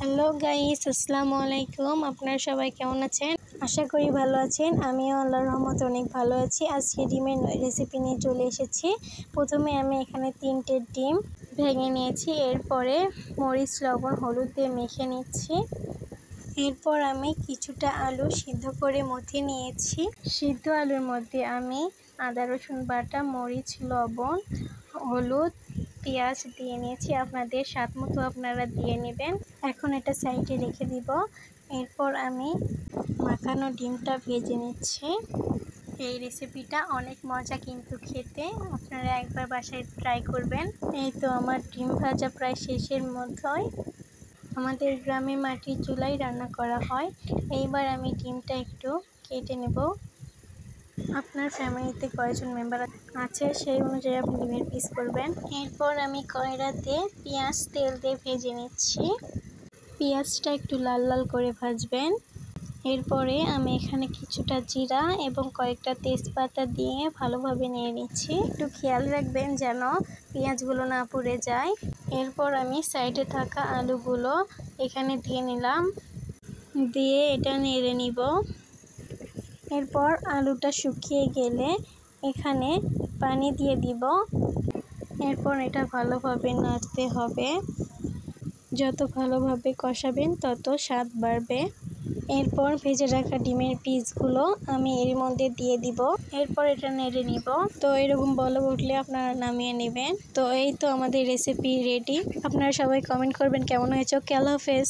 Hello guys, আসসালামু আলাইকুম। আপনারা সবাই কেমন আছেন? আশা করি ভালো আছেন। আমিও আল্লাহর রহমতে অনেক ভালো আছি। আজকে ডিমের রেসিপি নিয়ে চলে এসেছি। প্রথমে আমি এখানে 3টে ডিম ভেঙে নিয়েছি। এরপরে মরিচ, লবণ, হলুদ দিয়ে মেখে নিচ্ছি। এরপর আমি কিছুটা আলু সিদ্ধ করে মথে নিয়েছি। সিদ্ধ আলুর মধ্যে আমি আদা রসুন বাটা, মরিচ, লবণ, হলুদ, পেঁয়াজ দিয়ে নিয়েছি। আপনাদের স্বাদ মতো আপনারা দিয়ে নেবেন। এখন এটা সাইডে রেখে দিব। এরপর আমি মাখানো ডিমটা ভেজে নিচ্ছি। এই রেসিপিটা অনেক মজা কিন্তু খেতে, আপনারা একবার বাসায় ট্রাই করবেন। এই তো আমার ডিম ভাজা প্রায় শেষের মধ্যেই। আমাদের গ্রামে মাটির চুলায় রান্না করা হয়। এইবার আমি ডিমটা একটু কেটে নেব। আপনার ফ্যামিলিতে কয়জন মেম্বার আছে সেই অনুযায়ী আপনি ডিমের পিস করবেন। এরপর আমি কড়াইতে পেঁয়াজ তেল দিয়ে ভেজে নিচ্ছি। পেঁয়াজটা একটু লাল লাল করে ভাজবেন। এরপরে আমি এখানে কিছুটা জিরা এবং কয়েকটা তেজপাতা দিয়ে ভালোভাবে নেড়ে নিচ্ছি। একটু খেয়াল রাখবেন যেন পেঁয়াজগুলো না পুড়ে যায়। এরপর আমি সাইডে থাকা আলুগুলো এখানে দিয়ে নিলাম, দিয়ে এটা নেড়ে নিব। এরপর আলুটা শুকিয়ে গেলে এখানে পানি দিয়ে দিব। এরপর এটা ভালোভাবে নাড়তে হবে। যত ভালোভাবে কষাবেন তত স্বাদ বাড়বে। এরপর ভেজে রাখা ডিমের পিসগুলো আমি এর মধ্যে দিয়ে দিব। এরপর এটা নেড়ে নিব। তো এরকম বলক উঠলে আপনারা নামিয়ে নেবেন। তো এই তো আমাদের রেসিপি রেডি। আপনারা সবাই কমেন্ট করবেন কেমন হয়েছে। ওকে, আল্লাহ হাফেজ।